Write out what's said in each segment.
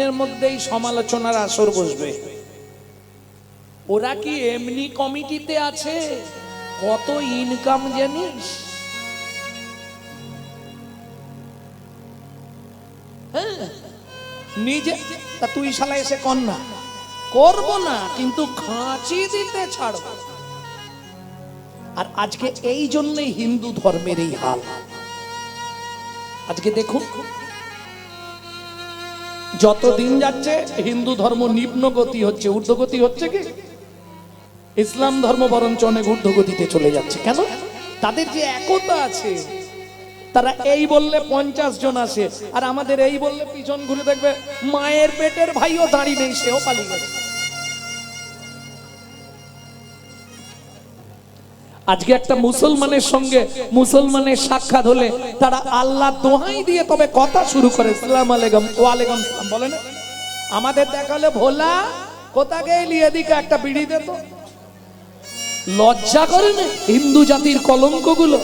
এর মধ্যেই সমালোচনার আসর বসবে। ওরা কি এমনি কমিটিতে আছে? কত ইনকাম জানিস? হ্যাঁ, নিজে তা তুই শালা এসে কর না, করবো না, কিন্তু খাঁচি দিতে ছাড়ব। আর আজকে এই জন্যই হিন্দু ধর্মের এই হাল। আজকে দেখুন, যত দিন যাচ্ছে হিন্দু ধর্ম নিম্নগতি হচ্ছে, ঊর্ধ্বগতি হচ্ছে কি? ইসলাম ধর্ম বরঞ্চ অনেক ঊর্ধ্বগতিতে চলে যাচ্ছে। কেন? তাদের যে একতা আছে, তারা এই বললে 50 জন আসে, আর আমাদের এই বললে পিছন ঘুরে দেখবে মায়ের পেটের ভাইও দাঁড়িয়ে নেই, সেও পালিয়ে গেছে। আজকে একটা মুসলমানের সঙ্গে মুসলমানের সাক্ষাৎ হলে তারা আল্লাহ দোহাই দিয়ে তবে কথা শুরু করে, সালাম আলাইকুম, ওয়ালাইকুম সালাম বলে না। আমাদের দেখালে ভোলা কোথা গেলি, এদিকে একটা বিড়ি দে তো। লজ্জা করে না হিন্দু জাতির কলঙ্কগুলো?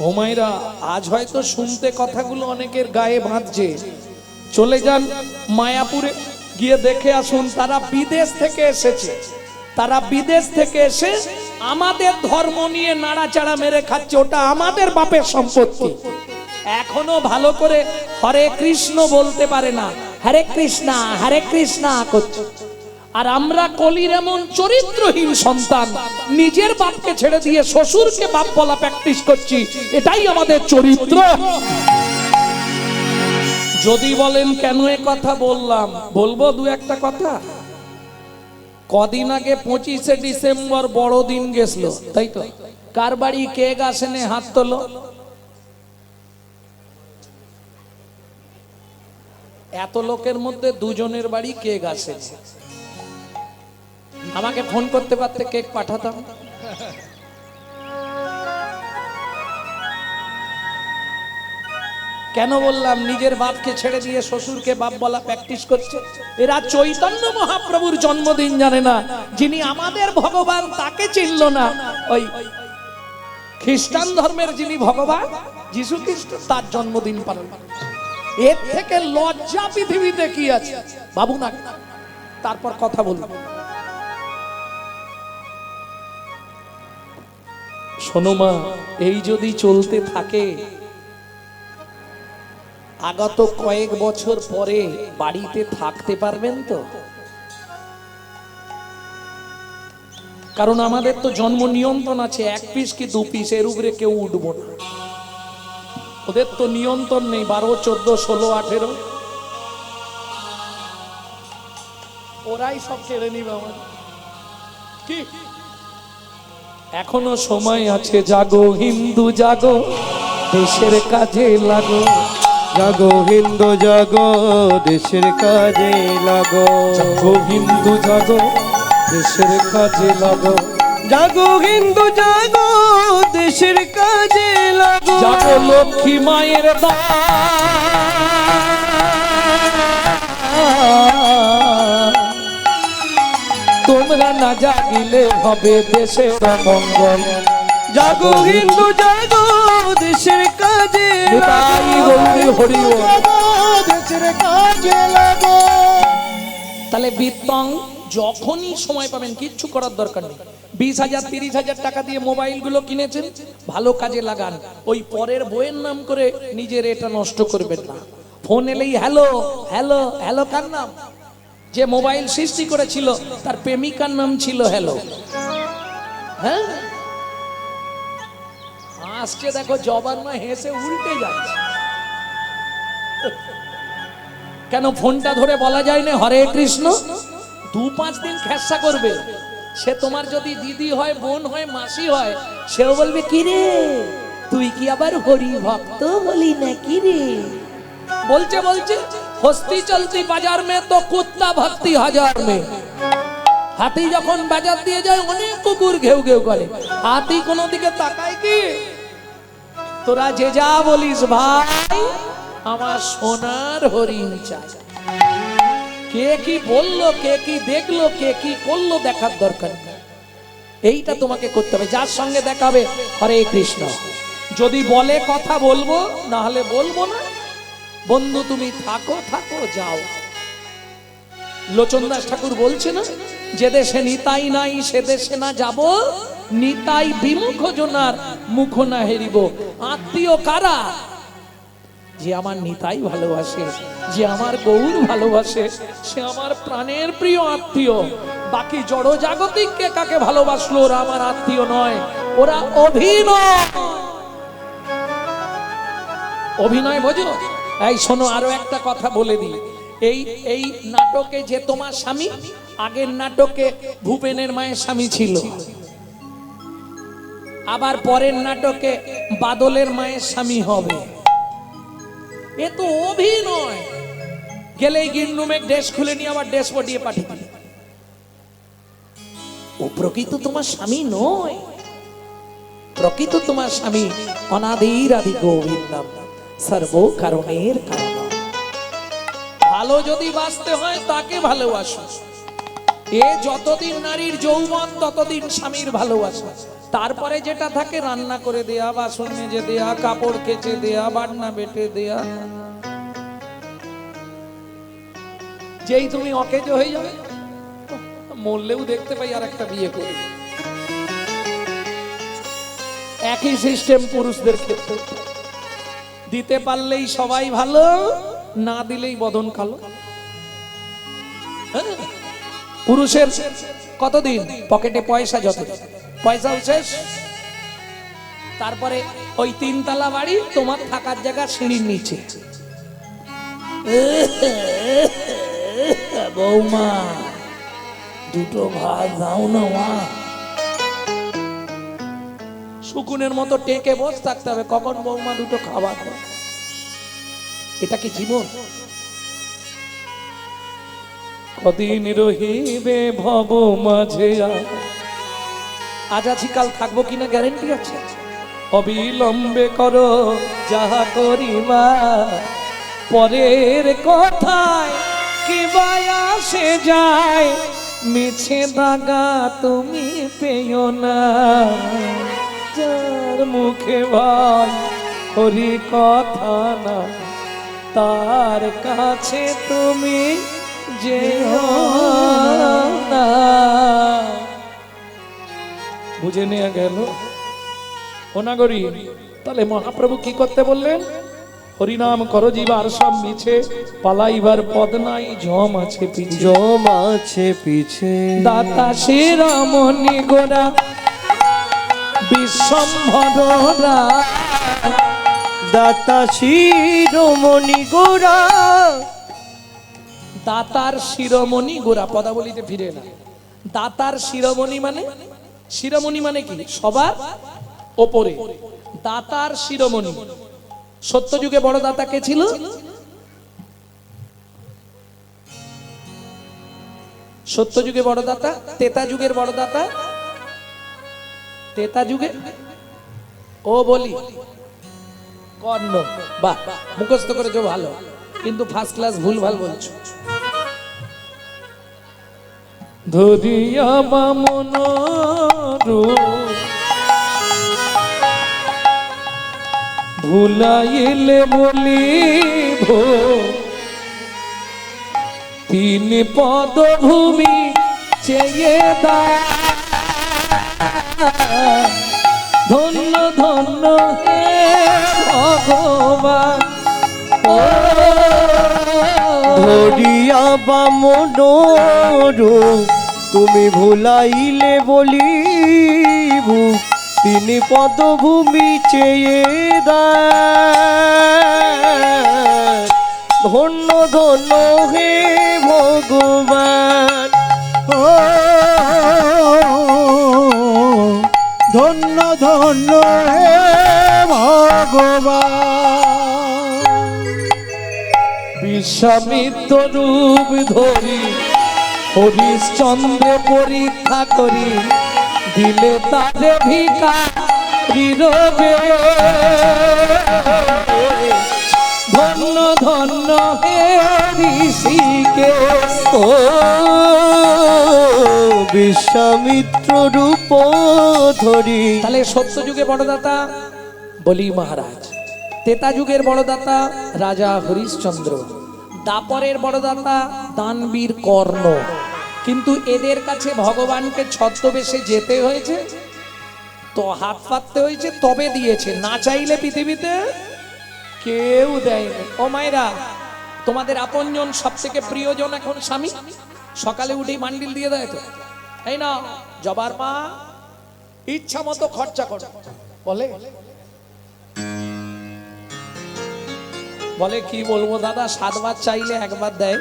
ও মায়েরা, আজ হয়তো শুনতে কথাগুলো অনেকের গায়ে বাঁধছে। চলে যান মায়াপুরে, গিয়ে দেখে আসুন, তারা বিদেশ থেকে এসেছে। তারা বিদেশ থেকে এসে আমাদের ধর্ম নিয়ে নাড়াচাড়া মেরে খাচ্ছে। ওটা আমাদের বাপের সম্পত্তি। এখনো ভালো করে হরে কৃষ্ণ বলতে পারে না, হরে কৃষ্ণা করছে। আর আমরা কলির এমন চরিত্রহীন সন্তান, নিজের বাপকে ছেড়ে দিয়ে শ্বশুরকে বাপ বলা প্র্যাকটিস করছি। এটাই আমাদের চরিত্র। যদি বলেন কেন এ কথা বললাম, বলবো দু একটা কথা। কদিন আগে 25শে ডিসেম্বর বড়দিন গেছিল, তাই তো? কার বাড়ি কেক আসেনে হাত তোলো। এত লোকের মধ্যে দুজনের বাড়ি কেক আসে। আমাকে ফোন করতে পারতে, কেক পাঠাতাম। কেন বললাম? নিজের বাপকে ছেড়ে দিয়ে শ্বশুরকে বাপ বলা প্র্যাকটিস করছে। এরা চৈতন্য মহাপ্রভুর জন্মদিন জানে না, যিনি আমাদের ভগবান তাকে চিনল না। ওই খ্রিস্টান ধর্মের যিনি ভগবান যীশু খ্রিস্ট, তার জন্মদিন পালন। এর থেকে লজ্জা পৃথিবীতে কি আছে? বাবু না, তারপর কথা বলবো। শোনো মা, এই যদি চলতে থাকে, আগত কয়েক বছর পরে বাড়িতে থাকতে পারবেন তো? কারণ আমাদের তো জন্ম নিয়ন্ত্রণ আছে, 1 পিস কি 2 পিস, এর উপরে কেউ উঠবো না। ওদের তো নিয়ন্ত্রণ নেই, 12, 14, 16, 18 ওরাই সব কেড়ে নিবে আমার। কি এখনো সময় আছে? জাগো হিন্দু জাগো, দেশের কাজে লাগো। জাগো হিন্দু জাগো, দেশের কাজে লাগো। জাগো হিন্দু জাগো, দেশের কাজে লাগো। জাগো হিন্দু জাগো, দেশের কাজে লাগো। জাগো লক্ষ্মী মায়ের দান, তোমরা না জাগিলে হবে দেশের মঙ্গল। জাগো হিন্দু জাগো, দেশের কাজে লাগো। দেশের কাজে লাগো। তাহলে বিত্তং যখনই সময় পাবেন, কিচ্ছু করার দরকার নেই। 20,000 30,000 টাকা দিয়ে মোবাইলগুলো কিনেছেন, ভালো কাজে লাগান। ওই পরের বইয়ের নাম করে নিজের এটা নষ্ট করবেন না। ফোন এলেই হ্যালো হ্যালো হ্যালো, কার নাম? যে মোবাইল সৃষ্টি করেছিল তার প্রেমিকার নাম ছিল হ্যালো। হ্যাঁ, আসছে দেখো, জবান মা হেসে উল্টে যাচ্ছে। কেন ফোনটা ধরে বলা যায় না হরে কৃষ্ণ? 2-5 দিন খেসা করবে। সে তোমার যদি দিদি হয়, বোন হয়, মাসি হয়, সেও বলবে কি রে, তুই কি আবার হরি ভক্ত বলি নাকি রে? বলছে হস্তি চলতি বাজার মে তো কুত্তা ভক্তি হাজার মে। হাতি যখন বাজার দিয়ে যায়, অনেক কুকুর ঘেউ ঘেউ করে, হাতি কোনো দিকে তাকায় কি? তোরা যে যা বলিস ভাই, আমার সোনার হরিণ চাই। কে কি বললো, কে কি দেখলো, কে কি করলো দেখার দরকার নেই। এইটা তোমাকে করতে হবে। যার সঙ্গে দেখাবে হরে কৃষ্ণ, যদি বলে কথা বলবো, না হলে বলবো না। বন্ধু তুমি থাকো থাকো যাও। লোচন দাস ঠাকুর বলছে না, যে দেশে নিতাই নাই সে দেশে না যাব, নিতাই বিমুখ জনার মুখ না হেরিব। আত্মীয় কারা? যে আমার নিতাই ভালোবাসে, যে আমার গৌর ভালোবাসে, সে আমার প্রাণের প্রিয় আত্মীয়। বাকি জড় জাগতিককে কাকে ভালোবাসলো ওরা আমার আত্মীয় নয়, ওরা অভিনয়। অভিনয় বোঝো? এই শোনো, আরো একটা কথা বলে দিই। এই নাটকে যে তোমার স্বামী, আগের নাটকে ভূপেনের মায়ের স্বামী ছিল, আবার পরের নাটকে বাদলের মায়ের স্বামী হবে। এ তো অভিনয়। গেলেই গিন্নুমে ড্রেস খুলে নিয়ে আবার ড্রেস পটিয়ে পাঠিয়ে দিল। ও প্রকৃত তোমার স্বামী নয়। প্রকৃত তোমার স্বামী অনাদির আদি গোবিন্দম, সর্ব কারণের কারণ। ভালো যদি বাঁচতে হয় তাকে ভালোবাসো। এ যতদিন নারীর যৌবন ততদিন স্বামীর ভালোবাসা। তারপরে যেটা থাকে রান্না করে দেয়া, বাসন মেজে দেয়া, কাপড় কেচে দেয়া, বাটনা বেটে দেয়া। যেই তুমি অকেজ হয়ে যাবে, মরলেও দেখতে পাই আর একটা বিয়ে করে। একই সিস্টেম পুরুষদের ক্ষেত্রে। দিতে পারলেই সবাই ভালো, না দিলেই বদন কালো। পুরুষের কতদিন পকেটে পয়সা, যত পয়সা শেষ। তারপরে ওই 3 তলা বাড়ি, তোমার থাকার জায়গা সিঁড়ির নিচে। বৌমা দুটো ভাত দাও না মা। শুকুনের মতো টেকে বসে থাকতে হবে, কখন বৌমা দুটো খাবার দেয়। এটা কি জীবন? কদিন রহিবে ভব মাঝে, আজ আছি কাল থাকবো কিনা গ্যারেন্টি আছে? অবিলম্বে করো যাহা করিবা, পরের কথায় কি আসে যায়, মিছে দাগা তুমি পেও না। যার মুখে ভাই হরি কথা না, তার কাছে তুমি যেও না। বুঝে নেওয়া গেল অনাগরী। তাহলে মহাপ্রভু কি করতে বললেন? হরিনাম করো জীবার সব মিছে, পালাইবার পদ নাই, জম আছে পিছে, জম আছে পিছে। দাতা শিরোমণি গোরা বিশ্বম্ভরা, দাতা শিরোমণি গোরা। দাতার শিরোমণি গোরা, পদাবলিতে ফিরে না। দাতার শিরোমণি মানে, শিরোমণি মানে কি? সবার ওপরে। দাতার শিরোমণি। সত্যযুগে বড় দাতা কে ছিল? সত্যযুগে বড় দাতা, তেতা যুগের বড় দাতা, তেতা যুগে ও বলি কর্ণ। বাহ, মুখস্থ করেছো ভালো, কিন্তু ফার্স্ট ক্লাস ভুল ভাল বলছো। ধরিয়া বামন ভুলাইলে বলিব, তিনি পদভূমি চেয়ে দা। ধন্য ধন্য হে ভগবান, ধরিয়া বামন তুমি ভুলাইলে বলিব, তিনি পদভূমি চেয়ে দেন। ধন্য ধন্য হে ভগবান, ধন্য ধন্য হে ভগবান। বিশ্বামিত্র রূপ ধরি হরিশ্চন্দ্র পরীক্ষা করি, দিলে তারে ভিখারি রবে। ধন্য ধন্য হে ঋষিকেশ, বিশ্বামিত্র রূপ ধরি। তাহলে সত্যযুগে বড়দাতা বলি মহারাজ, ত্রেতা যুগের বড়দাতা রাজা হরিশ্চন্দ্র, দাপরের বড়দাতা দানবীর কর্ণ। কিন্তু এদের কাছে ভগবানকে ছদ্মবেশে যেতে হয়েছে, তো হাত পাততে হয়েছে, তবে দিয়েছে। না চাইলে পৃথিবীতে কেউ দেয়নি। ও মায়েরা, তোমাদের আপনজন সব থেকে প্রিয়জন এখন স্বামী, সকালে উঠেই মান্ডিল দিয়ে দেয় তো, এই না জবার মা ইচ্ছা মতো খরচা করো, বলে বলে কি বলবো দাদা, 7 বার চাইলে একবার দেয়,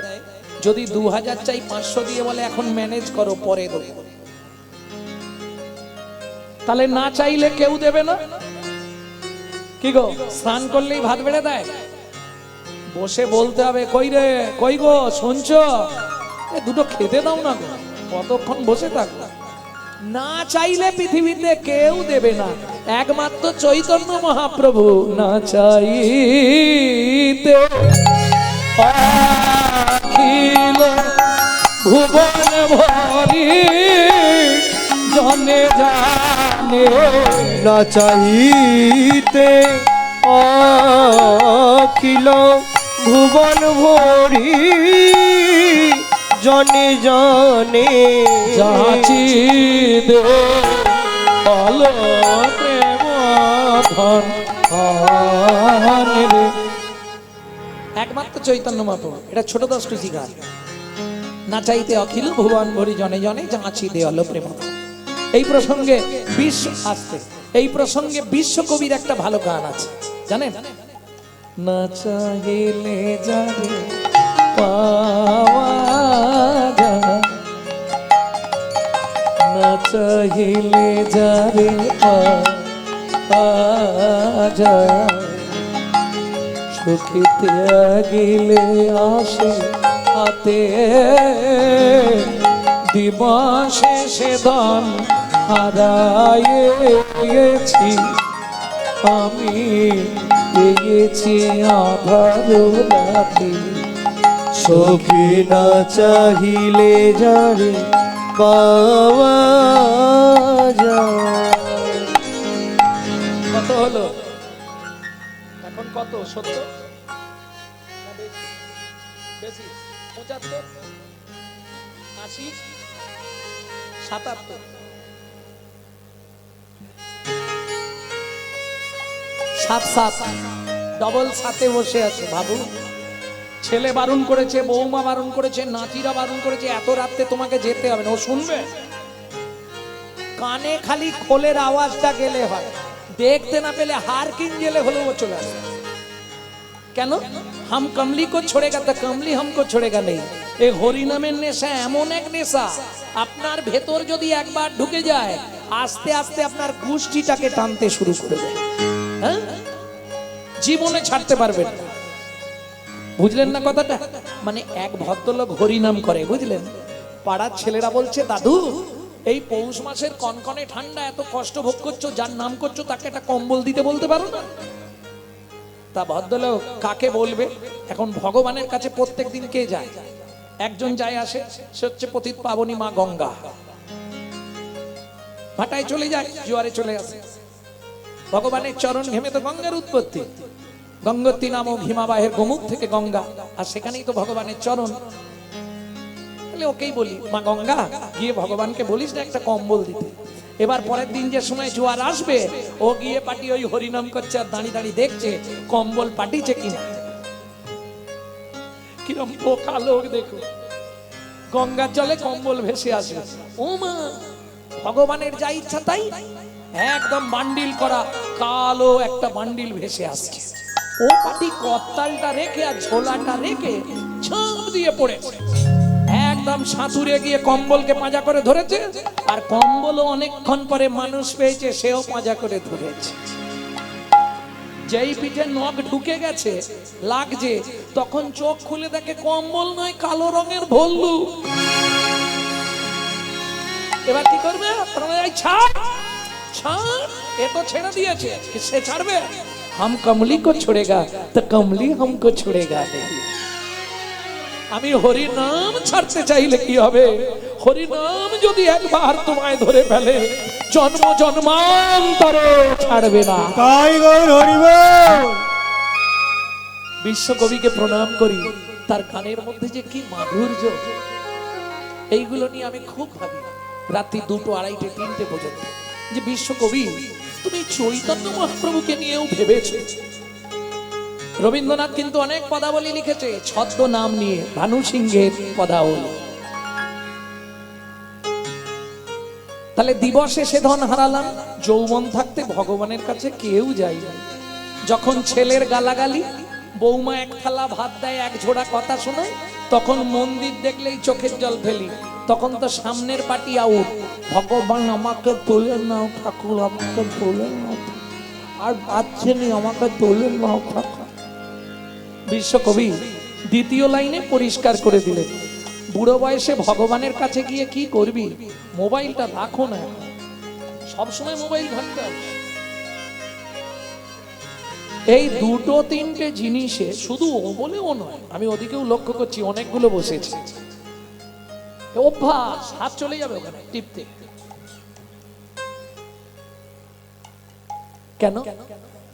যদি 2000 চাই 500 দিয়ে বলে এখন ম্যানেজ করো, পরে দেবো। তাহলে না চাইলে কেউ দেবে না। কি গো, স্নান করলেই ভাত বেড়ে দেয়? বসে বলতে হবে, কই রে, কই গো, শুনছো, দুটো খেতে দাও না গো, কতক্ষণ বসে থাকো। না চাইলে পৃথিবীতে কেউ দেবে না, একমাত্র চৈতন্য মহাপ্রভু না চাইতে অখিল ভুবন ভরি জনে জানে। না চাহিতে অখিল ভুবন ভরি জনে জনে যাচি দে অল প্রেম ধন রে। একমাত্র চৈতন্য মহাপ্রভু, এটা ছোট দাস টুসি গান। না চাইতে অখিল ভুবন ভরি জনে জনে যাচি দে অল প্রেম। এই প্রসঙ্গে এই প্রসঙ্গে বিশ্বকবির একটা ভালো গান আছে, জানেন? না চাইলে যাবে পাওয়া যায়, না চাইলে যাবে পাওয়া যায়, সুখিতে গেলে আসে হাতে দিবসে সে ধন হারাইয়েছি আমি, পেয়েছি আধার রাতে। সখী না চাহিলে যারে পাওয়া যায়। কত হলো এখন? কত? 70? বেশি? 75? 80? 77? 7 ডবল 7 বসে আছে। ভাবু, ছেলে বারণ করেছে, বৌমা বারণ করেছে, নাতিরা বারণ করেছে, এত রাতে তোমাকে যেতে হবে না। ও শুনবে? কানে খালি খোলের আওয়াজটা গেলে হয়, দেখতে না পেলে হার কিন গেলে হলেও চলে আসে। কেন? হাম কমলি কো ছোড়েগা তা কমলি হামকো ছোড়েগা নেই। এই হরি নামের নেশা এমন এক নেশা, আপনার ভেতর যদি একবার ঢুকে যায়, আস্তে আস্তে আপনার গোষ্ঠীটাকে টানতে শুরু করবে। হ্যাঁ, জীবনে ছাড়তে পারবেন না। বুঝলেন না কথাটা? মানে এক ভদ্রলোক হরি নাম করে, বুঝলেন? পাড়ার ছেলেরা বলছে, দাদু এই পৌষ মাসের কনকনে ঠান্ডা, এত কষ্ট ভোগ করছো, যার নাম করছো তাকে একটা কম্বল দিতে বলতে পারো না? তা ভদ্রলোক কাকে বলবে? এখন ভগবানের কাছে প্রত্যেক দিন কে যায়? একজন যায় আসে, সে হচ্ছে পতিত পাবনী মা গঙ্গা। ভাটায় চলে যায়, জোয়ারে চলে আসে। ভগবানের চরণ ঘেমে তো গঙ্গার উৎপত্তি। গঙ্গোত্রী নাম ভীমাবাহের গোমুখ থেকে গঙ্গা, আর সেখানেই তো ভগবানের চরণ। ওকেই বলি, মা গঙ্গা গিয়ে ভগবানকে বলিস না একটা কম্বল দিতে। এবার পরের দিন যে সময় জোয়ার আসবে, ও গিয়ে পাটি ওই হরিনাম করছে আর দাঁড়িয়ে দাঁড়িয়ে দেখছে কম্বল পাঠিয়েছে কিনা। কিরম পোকা লোক দেখো, গঙ্গার জলে কম্বল ভেসে আসবে। ও মা, ভগবানের যা ইচ্ছা তাই, একদম বান্ডিল করা কালো একটা বান্ডিল ভেসে আসছে। ও পাটি কত্তালটা রেখে আর ঝোলাটা রেখে ঝাঁপ দিয়ে পড়েছে, একদম সাঁতুরে গিয়ে কম্বলকে পাঁজা করে ধরেছে। আর কম্বলও অনেকক্ষণ পরে মানুষ পেয়েছে, সেও পাঁজা করে ধরেছে। যেই পিঠে নখ ঢুকে গেছে লাগছে, তখন চোখ খুলে দেখে কম্বল নয়, কালো রঙের ভল্লু। এবার কি করবে? ছাড় ছাড়, এ তো ছেড়ে দিয়েছে, সে ছাড়বে? হাম কমলি কো ছোড়েগা তো কমলি হামকো ছোড়েগা নেই। আমি হরি নাম ছাড়তে চাইলে কি হবে? হরি নাম যদি একবার তোমায় ধরে ফেলে, জন্ম জন্মান্তর ছাড়বে না। তাই গৌর হরি বল। বিশ্বকবিকে প্রণাম করি, তার গানের মধ্যে যে কি মাধুর্য, এইগুলো নিয়ে আমি খুব ভাবি রাত্রি 2টো, 2:30, 3টে পর্যন্ত, যে বিশ্বকবি তুমি চৈতন্য মহাপ্রভুকে নিয়েও ভেবেছো। রবীন্দ্রনাথ কিন্তু অনেক পদাবলী লিখেছে ছদ্ম নাম নিয়ে, ভানু সিংহের পদাবলী। তাহলে দিবসে সে ধন হারালাম, যৌবন থাকতে ভগবানের কাছে কেউ যায় না। যখন ছেলের গালাগালি, বৌমা এক থালা ভাত দেয়, এক ঝোড়া কথা শোনায়, তখন মন্দির দেখলেই চোখের জল ফেলি, তখন তো সামনের পার্টি আউট। ভগবান আমাকে তোলে নাও ঠাকুর, আমাকে তোলে নাও, আর বাচ্চেনি আমাকে তোলে নাও ঠাকুর। বিশ্বকবি দ্বিতীয় লাইনে পরিষ্কার করে দিলেন, বুড়ো বয়সে ভগবানের কাছে গিয়ে কি করবি, মোবাইলটা রাখো না, সবসময় মোবাইল ঘাঁটতে হবে। এই 2-3টে জিনিসে শুধু ও বলেও নয়, আমি ওদিকেও লক্ষ্য করছি, অনেকগুলো বসেছে, অভ্যাস, হাত চলে যাবে ওখানে টিপতে। কেন?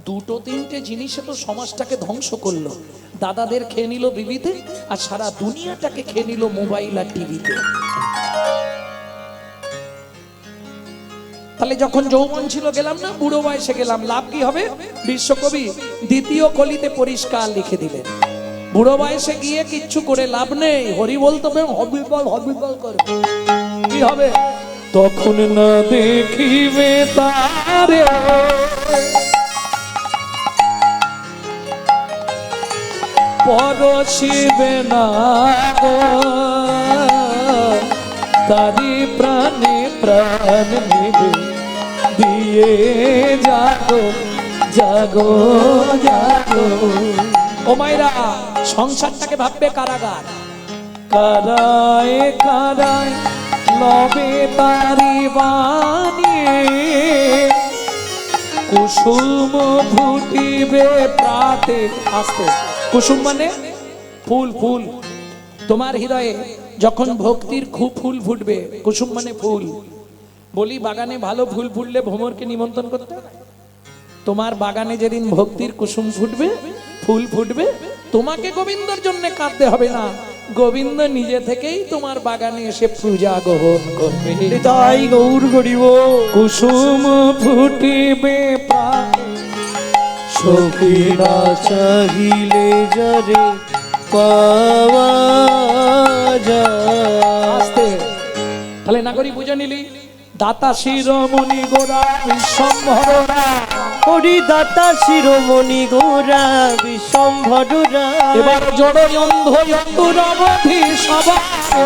2-3টে জিনিসে তো সমাজটাকে ধ্বংস করলো। দাদাদের খেয়ে নিল বিবিতে, আর সারা দুনিয়াটাকে খেয়ে নিল মোবাইল আর টিভিতে। তাহলে যখন যৌবন ছিল গেলাম না, বুড়ো বয়সে গেলাম, লাভ কি হবে? বিশ্বকবি দ্বিতীয় কলিতে পরিষ্কার লিখে দিলেন, বুড়ো বয়সে গিয়ে কিচ্ছু করে লাভ নেই, হরি বলতে হবে, হবিবল হবিবল করবে। কি হবে? তখন না দেখিবে তারে, পরশিবে না গো, তারি প্রাণে প্রাণ নিবে, দিয়ে জাগো জাগো জাগো। ও মাইরা, সংসারটাকে ভাববে কারাগার, কারায় কারায় লবে তারি বানিয়ে, কুসুম ফুটিবে প্রাতে। আসতে, কুসুম মানে ফুল, ফুল। তোমার হৃদয়ে যখন ভক্তির খুব ফুল ফুটবে, কুসুম মানে ফুল। বলি বাগানে ভালো ফুল ফুটলে ভ্রমরকে নিমন্ত্রণ করতে হয়। তোমার বাগানে যেদিন ভক্তির কুসুম ফুটবে, ফুল ফুটবে, তোমাকে গোবিন্দর জন্য কাঁদতে হবে না, গোবিন্দ নিজে থেকেই তোমার বাগানে এসে পূজা গ্রহণ করবে। তাই গৌর করিব, কুসুম ফুটিবে প্রাণে, সখী না চাহিলে যারে পাওয়া যায়। তাহলে নাগরী বুঝে নিলি, দাতা শিরোমণি গোরা বিশ্বম্ভরা, হরি দাতা শিরোমণি গোরা বিশ্বম্ভরা। এবার জড়য়ন্ধ অতুরবধি সবার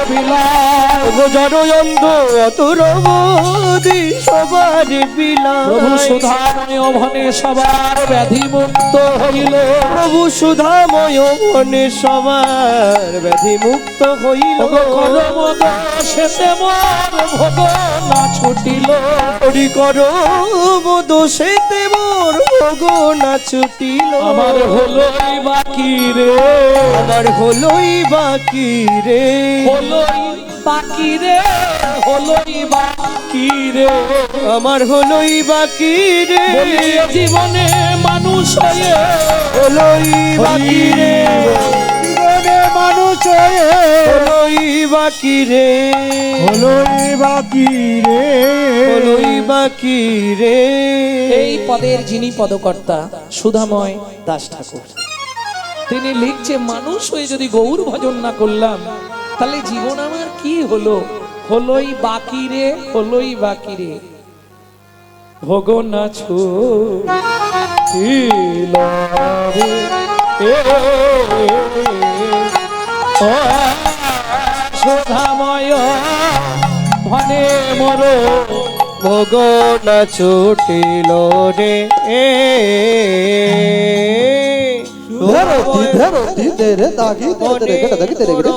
বিলাস, জড়য়ন্ধ অতুরবধি সবার বিলাস। প্রভু সুধাময় ভনে সবার ব্যাধি মুক্ত হইল, প্রভু সুধাময় ভনে সবার ব্যাধি মুক্ত হইল। কলম দোষেতে মোর ভোগ না ছুটিল, হরি করম দোষেতে মোর ভোগ না ছুটিল। আমার হলোই বাকি রে, আমার হলোই বাকি রে, হলোই বাকি রে, হলোই বাকি রে, আমার হলোই বাকি রে। বলি জীবনে মানুষ হয়ে হলোই বাকি রে, জীবনে মানুষ হয়ে হলোই বাকি রে, হলোই বাকি রে, হলোই বাকি রে। এই পদের যিনি পদকর্তা সুধাময় দাস ঠাকুর, তিনি লিখছে, মানুষ হয়ে যদি গৌর ভজন না করলাম, তাহলে জীবন আমার কি হলো? হলোই বাকি রে, হলোই বাকি রে, ভোগ না ছুটিল রে। ও সুধাময় ভনে মোর ভোগ না ছুটিল রে। तेरे ताकि तेरे गड़ तक तेरे गड़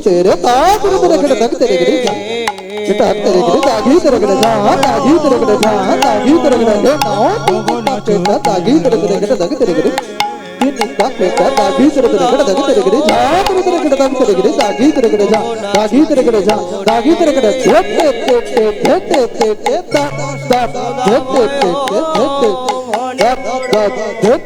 तेरे ताक तेरे गड़ तक तेरे गड़ बेटा तेरे गड़ ताकि तेरे गड़ जा ताकि तेरे गड़ जा ताकि तेरे गड़ जा बेटा ताकि तेरे गड़ तक तेरे गड़ तीन का बेटा ताकि तेरे गड़ तक तेरे गड़ जा तेरे गड़ तक तेरे गड़ ताकि तेरे गड़ जा ताकि तेरे गड़ जा ताकि तेरे गड़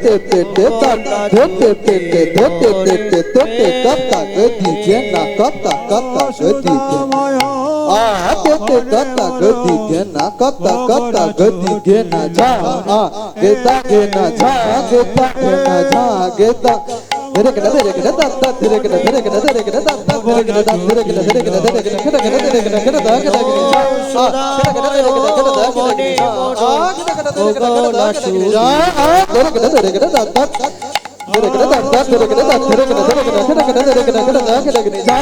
ते te te te ta te te te te te te te te te kata gadi jena kata kata gadi jena te te kata gadi jena kata kata gadi jena ja geta jena ja geta jena ja geta Dere kada dere kada ta ta dere kada dere kada dere kada ta ta dere kada ta dere kada dere kada dere kada kada kada dere kada kada ta kada kada ja kada kada dere kada kada ta kada kada ja kada kada dere kada kada ta kada kada ja dere kada dere kada ta ta dere kada ta ta dere kada ta dere kada dere kada kada kada dere kada kada ta kada kada ja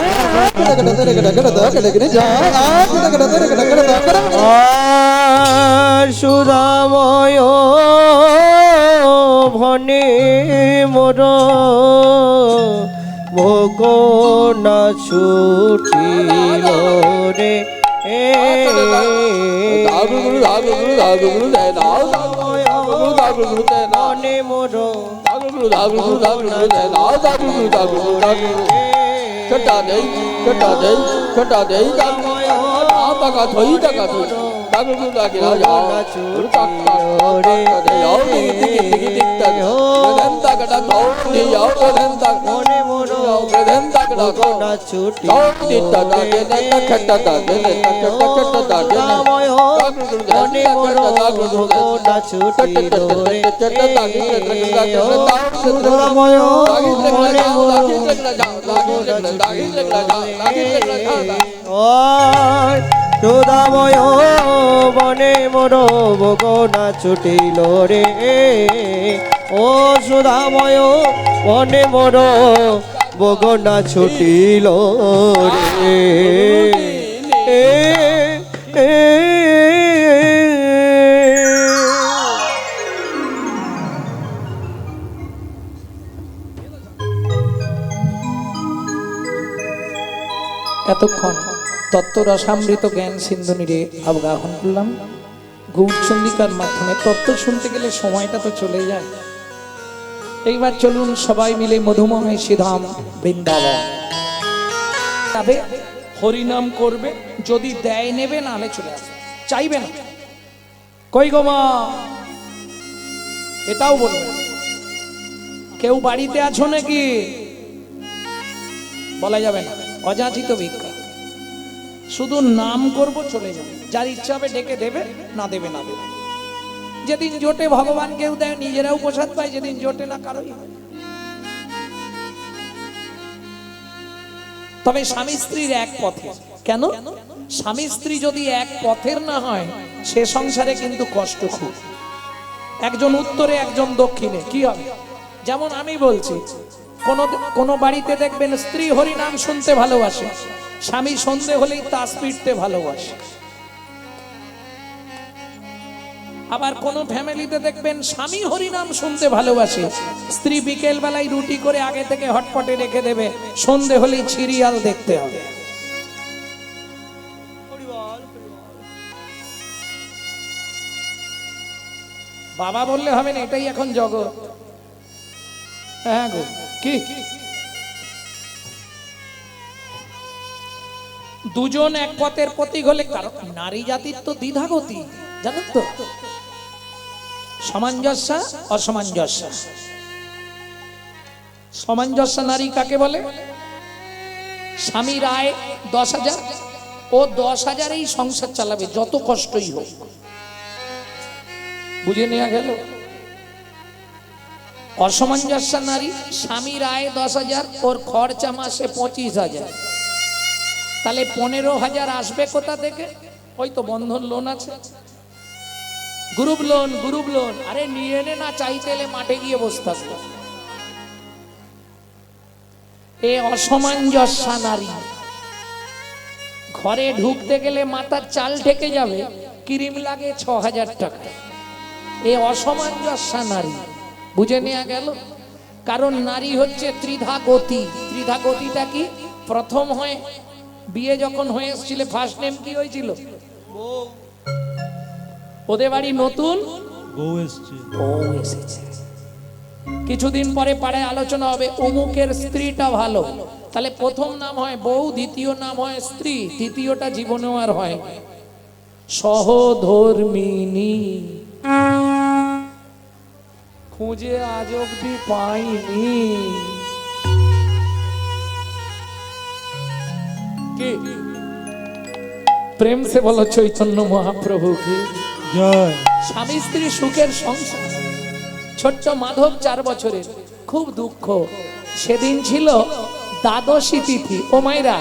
kada kada dere kada kada ta kada kada ja kada kada dere kada kada ta kada সুরাময় ভনে মোর ভোগ না ছুটিল রে মনে মোর ছটা দেই ছটা দেই ছটা দেই টাকা থই টাকা থই টাকা গুলো লাগে না যাও টাক টাক রে যাও দিকে দিকে দিকে দিকটা দেন টাকাটা দাও দিয়ে যাও দেন টাক মনে মোর দেন টাকাটা দাও না ছুটি দাও দিটা দাগে দেন টাকাটা দাগে দেন টাকাটা দাগে মনে মোর ভোগ না ছুটিল রে ছটা দাগে দাগে সুরাময় মনে মোর সুদাময় বনে মোর ভোগ না ছুটিল রে ও সুদাময় বনে মোর ভোগ না ছুটিল রে এতক্ষণ তত্ত্বরসামৃত জ্ঞান সিন্ধুনিরে অবগাহন করলাম। গৌরচন্দ্রিকার মাধ্যমে তত্ত্ব শুনতে গেলে সময়টা তো চলে যায়। এইবার চলুন সবাই মিলে মধুময় শ্রীধাম বৃন্দাবন যাবে, হরিনাম করবে, যদি দেয় নেবে, নাহলে চলে আসবে, চাইবে না। কই গো মা, এটাও বলবে। কেউ বাড়িতে আছো নাকি? বলা যাবে না, অযাচিত ভিক্ষা। শুধু নাম করব, চলে যাবে। যার ইচ্ছা হবে ডেকে দেবে, না দেবে না দেবে। যেদিন জোটে ভগবান কেউ দেয়, নিজেরাও প্রসাদ পায়, যেদিন জোটে না কারোই। তবে স্বামী স্ত্রীর এক পথে। কেন? স্বামী স্ত্রী যদি এক পথের না হয়, সে সংসারে কিন্তু কষ্ট খুব। একজন উত্তরে, একজন দক্ষিণে, কি হবে? যেমন আমি বলছি, কোন বাড়িতে দেখবেন স্ত্রী হরি নাম শুনতে ভালোবাসে, স্বামী সন্ধে হলেই তাস পিটতে ভালোবাসে। আবার কোন ফ্যামিলিতে দেখবেন স্বামী হরি নাম শুনতে ভালোবাসে, স্ত্রী বিকেল বেলায় রুটি করে আগে থেকে হটপটে রেখে দেবে, সন্ধে হলেই সিরিয়াল দেখতে হবে। বাবা বললে হবে না, এটাই এখন জগৎ। হ্যাঁ গো, কি দুজন এক পথের প্রতীক হলে, কারণ নারী জাতির তো দ্বিধাগতি, জানেন তো? সামঞ্জস্য, অসামঞ্জস্য। সামঞ্জস্য নারী কাকে বলে? স্বামীর আয় 10,000, ও 10,000-এই সংসার চালাবে, যত কষ্টই হোক। বুঝে নেওয়া গেল? অসামঞ্জস্য নারী, স্বামীর আয় 10,000, ওর খরচা মাসে 25,000, তাহলে 15,000 আসবে কোথা থেকে? ওই তো বন্ধন লোন আছে, গ্রুপ লোন, গ্রুপ লোন। আরে নিয়ে এনে না, চাইতে এলে মাঠে গিয়ে বসে থাকবে। এ অসামঞ্জস্য নারী। ঘরে ঢুকতে গেলে মাথার চাল ঠেকে যাবে, ক্রিম লাগে 6,000 টাকা। এ অসামঞ্জস্য নারী। বুঝে নেওয়া গেল? কারণ নারী হচ্ছে ত্রিধা গতি। ত্রিধা গতিটা কি? প্রথম হয় বিয়ে যখন হয়ে এসেছিল, ফার্স্ট নেম কি হয়েছিল? ওদের বাড়ি নতুন বউ এসেছে। কিছুদিন পরে পাড়ায় আলোচনা হবে, অমুকের স্ত্রীটা ভালো, তাহলে প্রথম নাম হয় বউ, দ্বিতীয় নাম হয় স্ত্রী, তৃতীয়টা জীবনেও আর হয় সহধর্মিনী। খুঁজে আজ অব্দি পাইনি। কি প্রেম সে বলো চৈতন্য মহাপ্রভু কি জয়। স্বামী স্ত্রী সুখের সংসার। ছোট্ট মাধব 4 বছরের, খুব দুঃখ। সেদিন ছিল দ্বাদশী তিথি। ও মাইরা,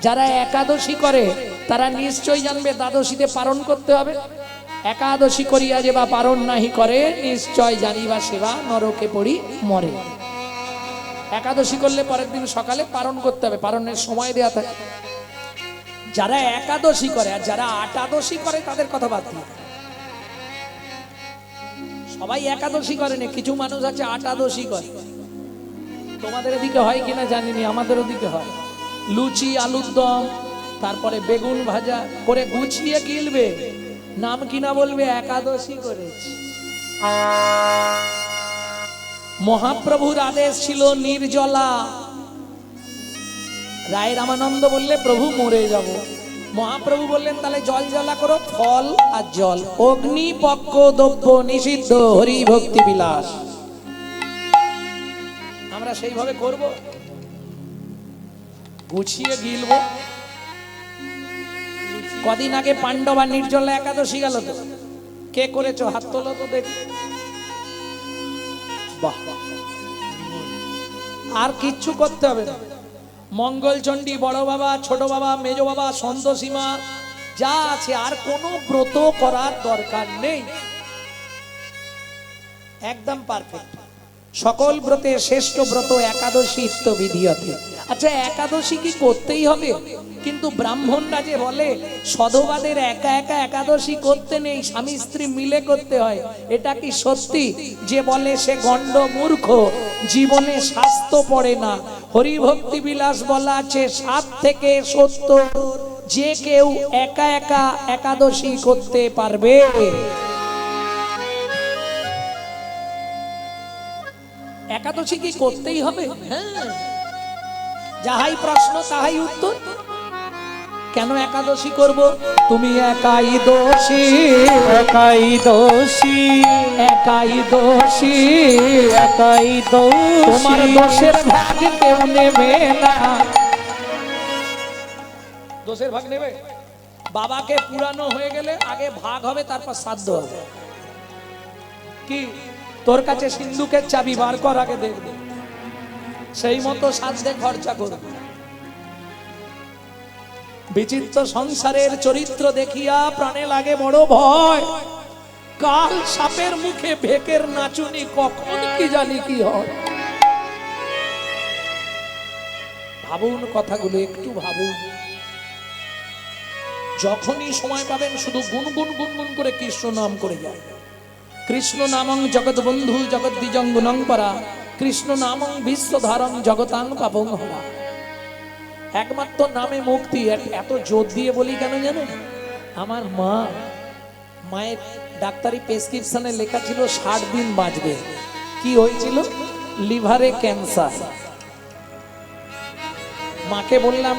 যারা একাদশী করে তারা নিশ্চয় জানবে দ্বাদশীতে পালন করতে হবে। একাদশী করিয়া যে বা পালন নাহি করে, নিশ্চয় জানিবা সেবা নরকে পড়ি মরে। একাদশী করলে পরের দিন সকালে পালন করতে হবে, পালনের সময় দেয়া থাকে। যারা একাদশী করে আর যারা আটাদশী করে তাদের কথা বাদ দিই। সবাই একাদশী করে না, কিছু মানুষ আছে আটাদশী করে। তোমাদের এদিকে হয় কিনা জানিনি, আমাদের ওদিকে হয়। লুচি, আলুর দম, তারপরে বেগুন ভাজা করে গুছিয়ে গিলবে, নাম কিনা বলবে একাদশী করেছি। মহাপ্রভুর আদেশ ছিল নির্জলা। রায় রামানন্দ বললে প্রভু মরে যাব। মহাপ্রভু বললেন তাহলে জল জ্বালা করো, ফল আর জল। অগ্নি পক্ষ দ্রব্য নিষিদ্ধ, হরি ভক্তি বিলাস। আমরা সেইভাবে করব, গুছিয়ে গিলব। কদিন আগে পাণ্ডবা নির্জলা একাদশী গেল তো, কে করেছো হাত তোলো তো দেখি। বাহ, আর কিচ্ছু করতে হবে না। মঙ্গলচণ্ডী, বড় বাবা, ছোট বাবা, মেজ বাবা, সন্তোষীমা যা আছে, আর কোনো ব্রত করার দরকার নেই। একদম পারফেক্ট। সকল ব্রতে শ্রেষ্ঠ ব্রত একাদশী বিধিয়তে। আচ্ছা, একাদশী কি করতেই হবে? কিন্তু ব্রাহ্মণরা যে বলে সধবাদের একা একা একাদশী করতে নেই, স্বামী স্ত্রী মিলে করতে হয়, এটা কি সত্যি? যে বলে সে গণ্ড মূর্খ, জীবনে স্বাস্থ্য পড়ে না। হরিভক্তি বিলাস বলা আছে 7 থেকে 70, যে কেউ একা একা একাদশী করতে পারবে। একাদশী কি করতেই হবে? হ্যাঁ, যাহাই প্রশ্ন তাহাই উত্তর। কেন একাদশী করব? তুমি একাই দোষী, একাই দোষী, একাই দোষী, একাই দোষী। তোমার দোষের ভাগ কেউ নেবে না। দোষের ভাগ নেবে? বাবাকে পুরানো হয়ে গেলে আগে ভাগ হবে, তারপর শ্রাদ্ধ হবে। কি তোর কাছে সিন্ধুকের চাবি বার কর, আগে দেখবে, সেই মতো শ্রাদ্ধে খরচা করবে। বিচিত্র সংসারের চরিত্র দেখিয়া প্রাণে লাগে বড় ভয়। কাল সাপের মুখে ভেকের নাচুনি, কখন কি জানি কি হয়। ভাবুন কথাগুলো, একটু ভাবুন। যখনই সময় পাবেন শুধু গুনগুন গুনগুন করে কৃষ্ণ নাম করে যায়। কৃষ্ণ নামং জগৎ বন্ধু জগৎ দ্বিজং গুণং পরা, কৃষ্ণ নামং বিশ্বধারং জগতাং পাপং হরা। একমাত্র নামে মুক্তি। এত জোর দিয়ে বলি কেন জানেন? আমার মায়ের ডাক্তারি প্রেসক্রিপশনে লেখা ছিল 60 দিন বাঁচবে। কি হয়েছিল? লিভারে ক্যান্সার। মাকে বললাম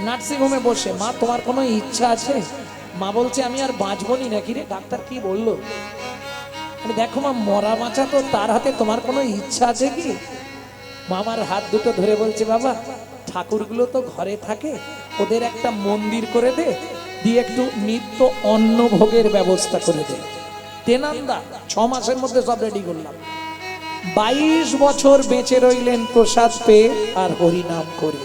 নার্সিংহোমে বসে, মা তোমার কোনো ইচ্ছা আছে? মা বলছে আমি আর বাঁচবো নি নাকি রে? ডাক্তার কি বললো? দেখো মা, মরা বাঁচা তো তার হাতে, তোমার কোনো ইচ্ছা আছে কি? মামার হাত দুটো ধরে বলছে, বাবা ঠাকুরগুলো তো ঘরে থাকে, ওদের একটা মন্দির করে দে, দিয়ে একটু নিত্য অন্ন ভোগের ব্যবস্থা করে দে। তেনান্দা 6 মাসের মধ্যে সব রেডি করলাম। 22 বছর বেঁচে রইলেন প্রসাদ পেয়ে আর হরি নাম করে।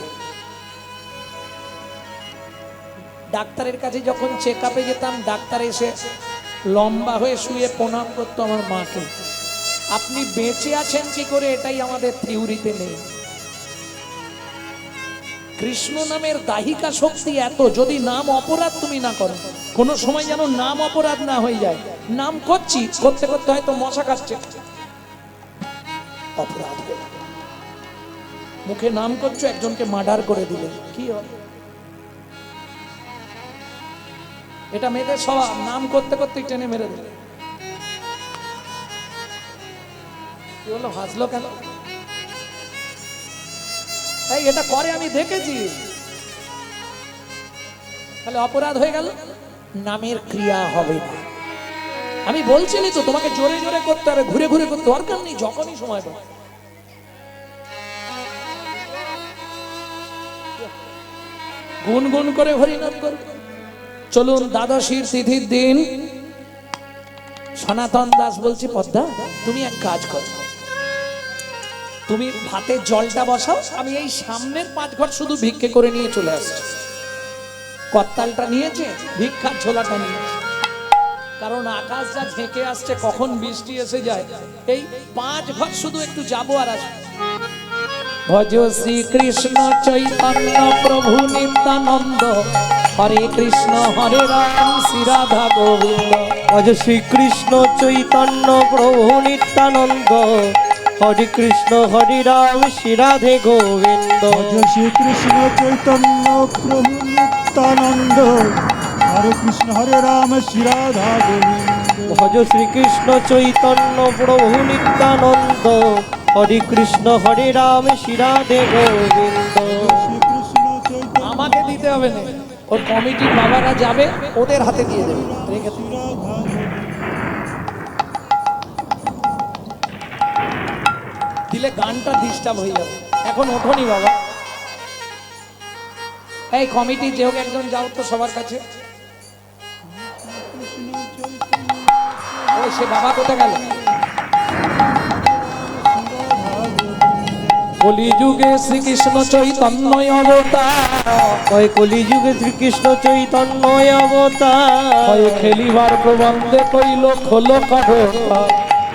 ডাক্তারের কাছে যখন চেক আপে যেতাম, ডাক্তার এসে লম্বা হয়ে শুয়ে প্রণাম করতো আমার মাকে। আপনি বেঁচে আছেন কি করে, এটাই আমাদের থিওরিতে নেই। কৃষ্ণ নামের দাহিকা শক্তি এত, যদি নাম অপরাধ তুমি না করো, কোনো সময় যেন নাম অপরাধ না হয়ে যায়। নাম করছি, করতে করতে হয়তো মশা কাটছে, অপরাধ হয়ে গেল। মুখে নাম করছো, একজনকে মার্ডার করে দিলে কি হবে? এটা মেয়েদের স্বভাব, নাম করতে করতেই টেনে মেরে দিলে। কি হলো, হাসলো কেন? এই এটা করে, আমি দেখেছি। তাহলে অপরাধ হয়ে গেল, নামের ক্রিয়া হবে না। আমি বলছিলি তো তোমাকে জোরে জোরে করতে হবে, ঘুরে ঘুরে করতে দরকার নেই, যখনই সময় পাবে। গুনগুন করে হরিনাম করবে। চলুন, দ্বাদশীর তিথির দিন সনাতন দাস বলছি, পদ্মা তুমি এক কাজ করো, তুমি ভাতের জলটা বসাও, আমি এই সামনের 5 ঘর শুধু ভিক্ষে করে নিয়ে চলে আসছি। করতালটা নিয়েছে, ভিক্ষার ঝোলাটা নিয়েছে, কারণ আকাশ যা ঝেঁকে আসছে, কখন বৃষ্টি এসে যায়, এই 5 ঘর শুধু একটু যাবো আর আসবো। ভজ শ্রী কৃষ্ণ চৈতন্য প্রভু নিত্যানন্দ, হরে কৃষ্ণ হরে রাম শ্রী রাধা গোবিন্দ। আজ শ্রীকৃষ্ণ চৈতন্য প্রভু নিত্যানন্দ, হরে কৃষ্ণ হরে রাম শ্রী রাধে গোবিন্দ। শ্রীকৃষ্ণ চৈতন্য প্রভু নিত্যানন্দ, হরে কৃষ্ণ হরে রাম শ্রী রাধা গোবিন্দ। ভজ শ্রীকৃষ্ণ চৈতন্য প্রভু নিত্যানন্দ, হরে কৃষ্ণ হরে রাম শ্রী রাধে গোবিন্দ। শ্রীকৃষ্ণ চৈতন্য আমাকে দিতে হবে না, ওর কমিটির বাবারা যাবে, ওদের হাতে দিয়ে দেবে, রেখে দেবে। দিলে গানটা ডিস্টার্ব হয়ে যাবে। এখন ওঠোনি বাবা, এই কমিটি যে হোক একজন যাও তো সবার কাছে। ওই সে বাবা কোথায় গেল? কলিযুগে শ্রীকৃষ্ণ চৈতন্য অবতার, ওই কলিযুগে শ্রীকৃষ্ণ চৈতন্য অবতার, হয় খেলিবার প্রবন্ধে কইল খোলো করতা,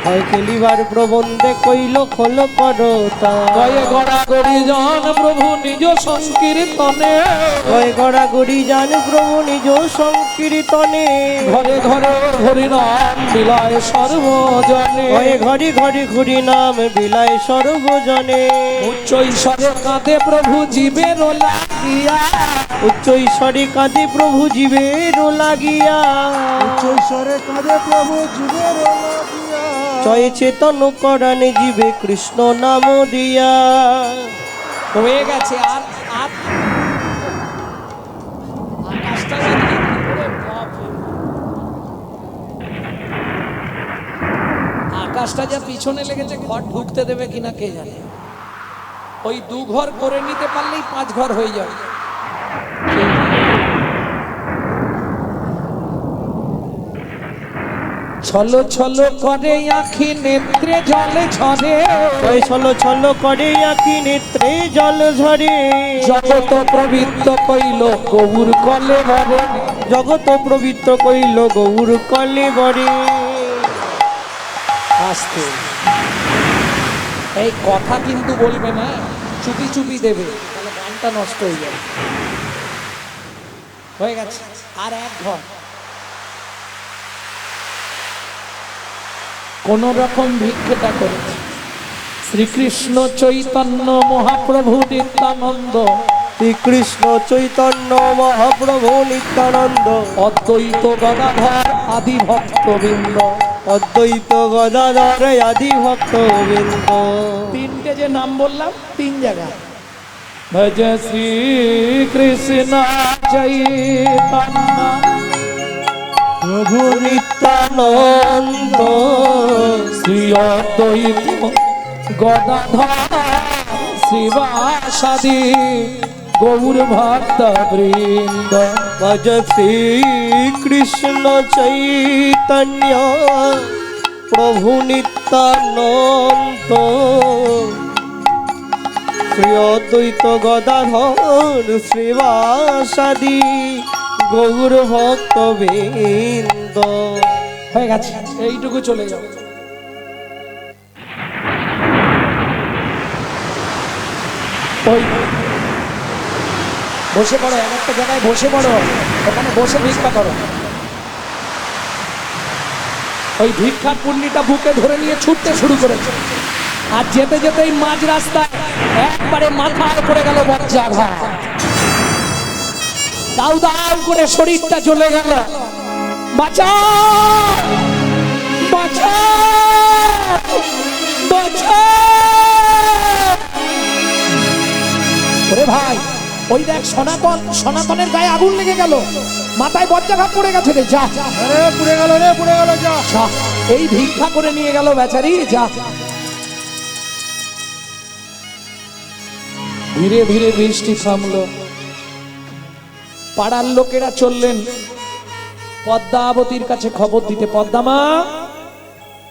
হয় খেলিবার প্রবন্ধে কইল খোল করতা। কয়ে গড়াগড়ি জন প্রভু নিজ সংকীর্তনে, হয় গড়াগড়ি জান প্রভু নিজ সংকীর্তনে, ঘরে ঘরে হরি নাম বিলায় সর্বজনে, হয় ঘরে ঘরে ঘুরি নাম বিলায় সর্বজনে। উচ্চ ঈশ্বরে কাঁদে প্রভু জীবের লাগিয়া, উচ্চ ঈশ্বরে কাঁদে প্রভু জীবের লাগিয়া, ঈশ্বরে কাঁদে প্রভু জীবের লাগিয়া। জয় চেতন করানে জীবে কৃষ্ণ নাম দিয়া। হয়ে গেছে। আর আর আকাশটা জানি, ওরে বাপরে। আকাশটা যা পিছনে লেগেছে, ঘর ঢুকতে দেবে কিনা কে জানে। ওই 2 ঘর করে নিতে পারলেই 5 ঘর হয়ে যাবে। ছলো ছলো করে আখি নেত্রে জলে ঝরে, ওই ছলো ছলো করে আঁকি নেত্রে জল ঝরে, জগত প্রবৃত্ত কইল গৌর কলে ভরে। জগত পবিত্র কইল গৌর কলে বরে। আসতে এই কথা কিন্তু বলবে না, চুপি চুপি দেবে, তাহলে গানটা নষ্ট হয়ে যাবে। হয়ে গেছে, আর 1 ঘর। কোন রকম ভিক্ষেটা করেছে শ্রীকৃষ্ণ চৈতন্য মহাপ্রভু নিত্যানন্দ, শ্রীকৃষ্ণ চৈতন্য মহাপ্রভু নিত্যানন্দ, অদ্বৈত গদাধর আদি ভক্তবৃন্দ। অদ্বৈত গদাধর আদি ভক্তবৃন্দ। 3টে যে নাম বললাম 3 জায়গা। ভজ শ্রী কৃষ্ণ চৈতন্য প্রভু নিত্যানন্দ, শ্রী অদ্বৈত গদাধর শ্রীবাসাদি গৌর ভক্ত বৃন্দ। ভজ শ্রীকৃষ্ণ চৈতন্য প্রভু নিত্যানন্দ, শ্রী অদ্বৈত গদাধর শ্রীবাসাদি গৌর ভক্ত বৃন্দ। হয়ে গেছে, এইটুকু চলে যাবে। ওই বসে পড়ো, একটা জায়গায় বসে পড়ো, ওখানে বসে ভিক্ষা করো। ওই ভিক্ষার পুণ্যিটা বুকে ধরে নিয়ে ছুটতে শুরু করেছে, আর যেতে যেতেই মাঝ রাস্তায় একবারে মাথায় পড়ে গেল বজ্রাঘাত। দাউ দাউ করে শরীরটা চলে গেল। বাঁচাও বাঁচাও বাঁচাও! ওরে ভাই, ওই দেখ সনাতনের গায়ে আগুন লেগে গেল। মাথায় বজ্রাঘাত পড়ে গেছে রে, যা আরে পুড়ে গেল রে, পুড়ে গেল, যা। যা। এই ভিক্ষা করে নিয়ে গেল বেচারি, যা। ধীরে ধীরে বৃষ্টি থামলো, পাড়ার লোকেরা চললেন পদ্মাবতীর কাছে খবর দিতে। পদ্মামা,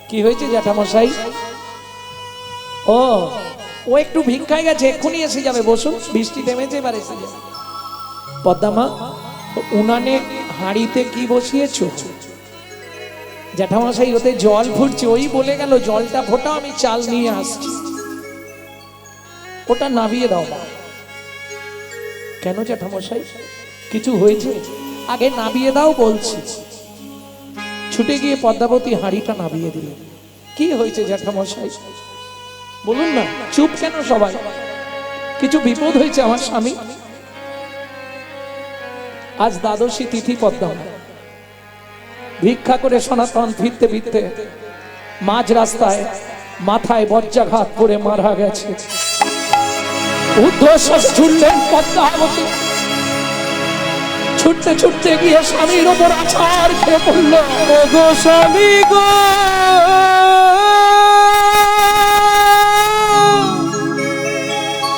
কি হয়েছে জ্যাঠামশাই? ও ও একটু ভিক্ষায় গেছে, এক্ষুনি এসে যাবে, বসুন, বৃষ্টি থেমেছে, এবার এসে যাবে। পদ্মামা, উনানে হাঁড়িতে কি বসিয়েছো? জ্যাঠামশাই, ওতে জল ফুটছে, ওই বলে গেল জলটা ফোটাও, আমি চাল নিয়ে আসছি। ওটা নাবিয়ে দাও। কেন জ্যাঠামশাই, কিছু হয়েছে? আগে নাবিয়ে দাও বলছি। ছুটে গিয়ে পদ্মাবতী হাঁড়িটা নাবিয়ে দিলেন। কি হয়েছে জ্যাঠামশাই বলুন না, চুপ কেন সবাই? কিছু বিপদ হয়েছে আমার স্বামী? আজ দ্বাদশী তিথি পদ্মা, ভিক্ষা করে সনাতন ফিরতে ফিরতে মাঝ রাস্তায় মাথায় বজ্রাঘাত পড়ে মারা গেছে। উদ্ধশ্বাস ছুটলেন পদ্মাবতী, ছুটতে ছুটতে গিয়ে স্বামীর ওপর আছাড় খেয়ে পড়ল। ও গো স্বামী গো,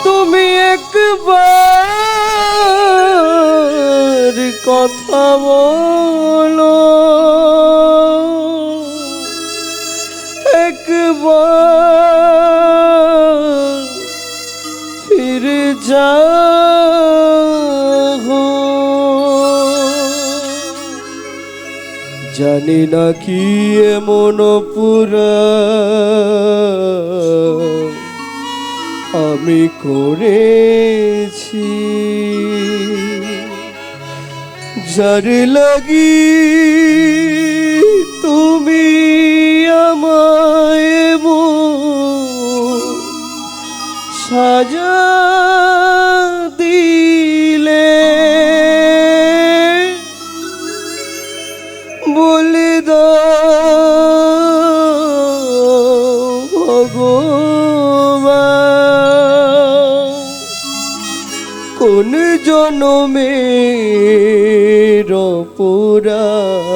তুমি একবার কথা বলো, একবার ফিরে যাও। জানি না কি এমন পুরা আমি করেছি, যার লাগি তুমি আমায় সাজা দিলে। বলে দাও ভগবান, কোন জনমের অপরাধে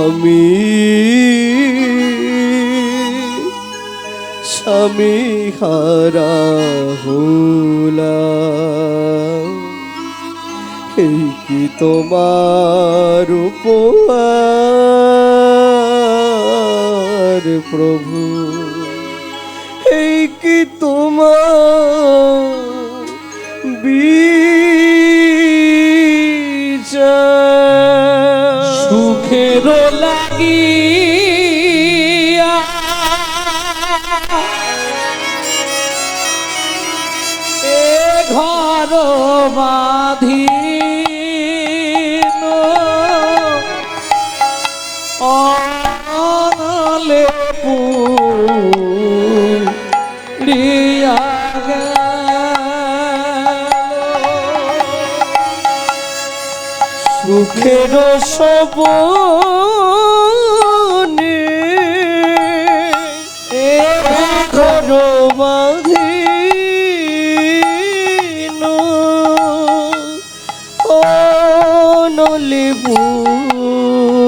আমি স্বামী হারা হলাম। এই কি তোমার উপহার প্রভু, এই কি তোমার বিচার? সুখের লাগিয়া এ ঘর বাঁধিন, অনলে পুড়িয়া গেল। সুখের সবনে এ ঘর বাঁধিন, অনলে পুড়িয়া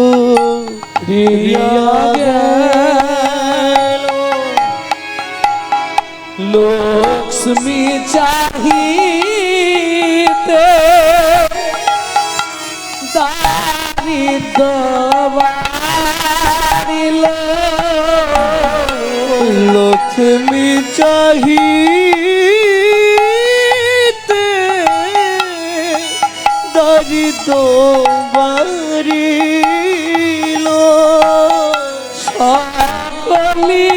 গেল। লক্ষ্মী চাহিতে দারিদ্র বাড়িল, লক্ষ্মী চাহিতে দারিদ্র বাড়িল। সকলি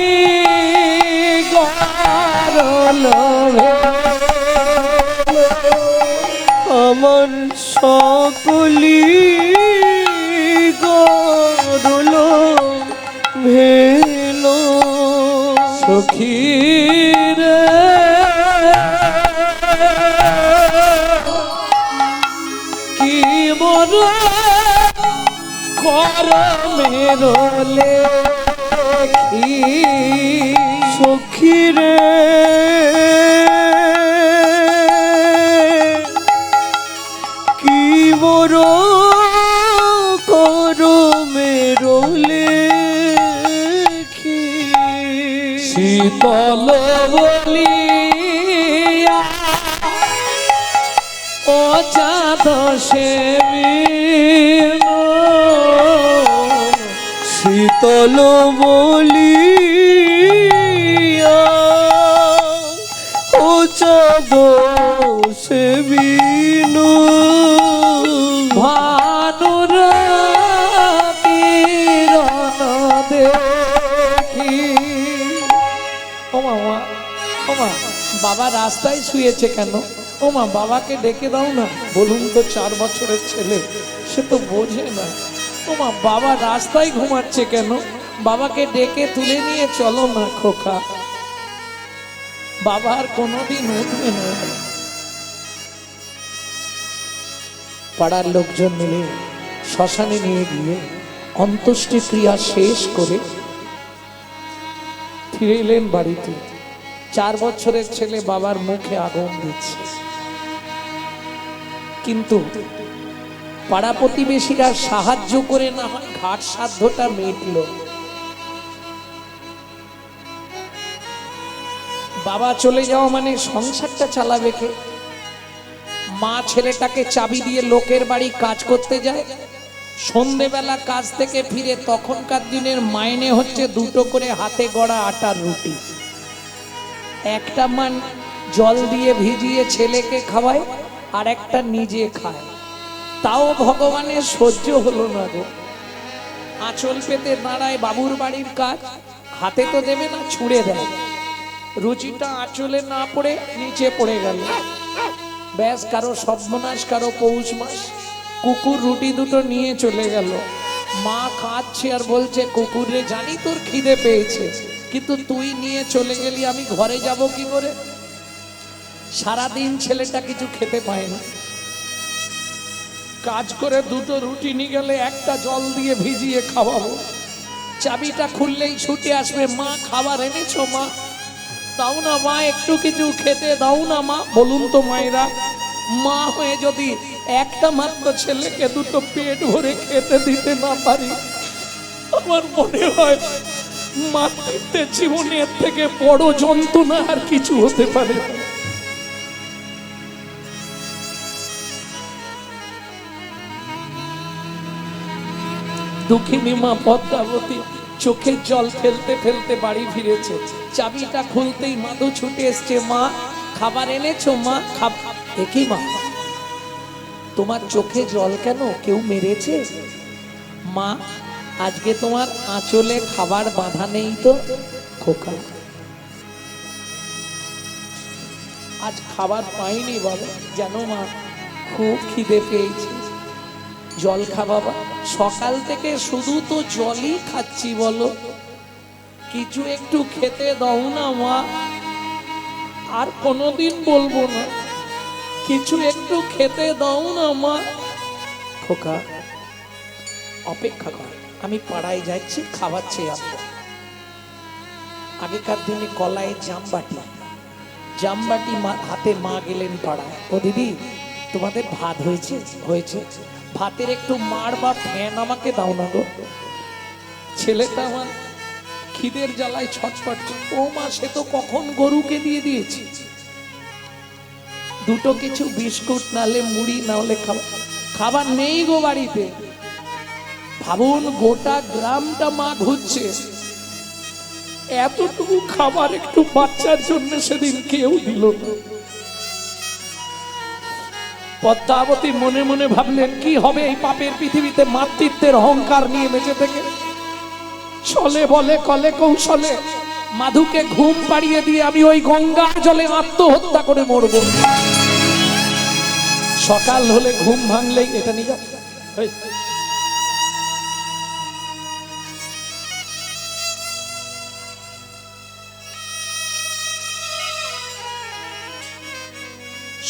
গরল আমার সকলি গরল ভেল। সখীর কি মর কর মেরলে সখী রে ও চাঁদ সেবিন শীতল বলিয়া ও চাঁদ সেবিনু ভানুর কিরণ দেখি। ও মা, ও মা, বাবা রাস্তায় শুয়েছে কেন? ও মা, বাবাকে ডেকে দাও না। বলুন তো, 4 বছরের ছেলে, সে তো বোঝে না। ও মা, বাবা রাস্তায় ঘুমাচ্ছে কেন? বাবাকে ডেকে তুলে নিয়ে চলো না খোকা। বাবা আর কোনোদিন উঠবে না। পাড়ার লোকজন মিলে শ্মশানে নিয়ে গিয়ে অন্ত্যেষ্টি ক্রিয়া শেষ করে ফিরে এলেন বাড়িতে। 4 বছরের ছেলে বাবার মুখে আগুন দিচ্ছে, কিন্তু পাড়া প্রতিবেশীরা সাহায্য করে না হয় ঘাট সাধ্যটা মিটল। বাবা চলে যাওয়া মানে সংসারটা চালাবে কে? মা ছেলেটাকে চাবি দিয়ে লোকের বাড়ি কাজ করতে যায়। সন্ধেবেলা কাজ থেকে ফিরে তখনকার দিনের মাইনে হচ্ছে 2টো করে হাতে গড়া আটার রুটি। একটা মান জল দিয়ে ভিজিয়ে ছেলেকে খাওয়ায়, আর একটা নিজে খায়। তাও ভগবানের সহ্য হলো না গো। আঁচল পেতে দাঁড়ায় বাবুর বাড়ির কাজ, হাতে তো দেবে না, ছুঁড়ে দেয়। রুচিটা আঁচলে না পড়ে নিচে পড়ে গেল। ব্যাস, কারো সর্বনাশ, কারো পৌষ মাস। কুকুর রুটি 2টো নিয়ে চলে গেল। মা কাঁদছে আর বলছে, কুকুরে জানি তোর খিদে পেয়েছে, কিন্তু তুই নিয়ে চলে গেলি, আমি ঘরে যাব কি করে? সারাদিন ছেলেটা কিছু খেতে পায় না। কাজ করে 2টো রুটি নিয়ে গেলে একটা জল দিয়ে ভিজিয়ে খাওয়াবো। চাবিটা খুললেই ছুটে আসবে, মা খাবার এনেছো মা? দাও না মা, একটু কিছু খেতে দাও না মা। বলুন তো মায়েরা, মা হয়ে যদি একটা মাত্র ছেলেকে 2টো পেট ভরে খেতে দিতে না পারি, আমার মনে হয় মাতৃত্বের জীবনের থেকে বড় যন্ত্রণা আর কিছু হতে পারে না। দুঃখিনী মা পদ্মাবতী চোখের জল ফেলতে ফেলতে বাড়ি ফিরেছে। চাবিটা খুলতেই মাধু ছুটে এসছে, মা খাবার এনেছো মা? একই মা, তোমার চোখে জল কেন? কেউ মেরেছে? মা, আজকে তোমার আঁচলে খাবার বাঁধা নেই তো খোকা? আজ খাবার পাইনি বাবা, জানো মা, খুব খিদে পেয়েছে। জল খা বাবা। সকাল থেকে শুধু তো জলই খাচ্ছি, বলো, কিছু একটু খেতে দাও না মা। আর কোনোদিন বলবো না, কিছু একটু খেতে দাও না মা। খোকা, অপেক্ষা কর, আমি পাড়ায় যাচ্ছি, খাওয়াচ্ছি আসবো। আগেকার দিনে কলায় জামবাটি হাতে মা গেলেন পাড়ায়। ও দিদি, তোমাদের ভাত হয়েছে? হয়েছে। ভাতের একটু মার বা ফ্যান আমাকে দাও না গো। ছেলেটা আমার খিদের জ্বালায় ছটফট। ও মা, সে তো কখন গরুকে দিয়ে দিয়েছি। 2টো কিছু বিস্কুট নালে মুড়ি নাহলে খাবার নেই গো বাড়িতে। ভাবুন, গোটা গ্রামটা মা ঘুরছে, এতটুকু খাবার একটু বাচ্চার জন্য সেদিন কেউ দিল না। পদ্মাবতী মনে মনে ভাবলেন, কি হবে এই পাপের পৃথিবীতে মাতৃত্বের অহংকার নিয়ে বেঁচে থেকে? চলে বলে কলে কৌশলে মাধুকে ঘুম পাড়িয়ে দিয়ে আমি ওই গঙ্গার জলে আত্মহত্যা করে মরব। সকাল হলে ঘুম ভাঙলেই এটা নিয়ে যাও।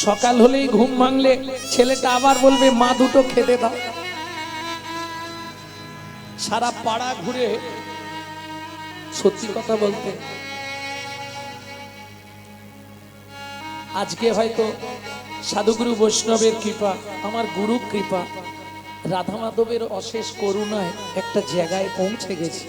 সকাল হলেই ঘুম ভাঙলে ছেলেটা আবার বলবে, মা 2টো খেতে দাও। সারা পাড়া ঘুরে, সত্যি কথা বলতে আজকে হয়তো সাধুগুরু বৈষ্ণবের কৃপা, আমার গুরু কৃপা, রাধা মাধবের অশেষ করুণায় একটা জায়গায় পৌঁছে গেছি।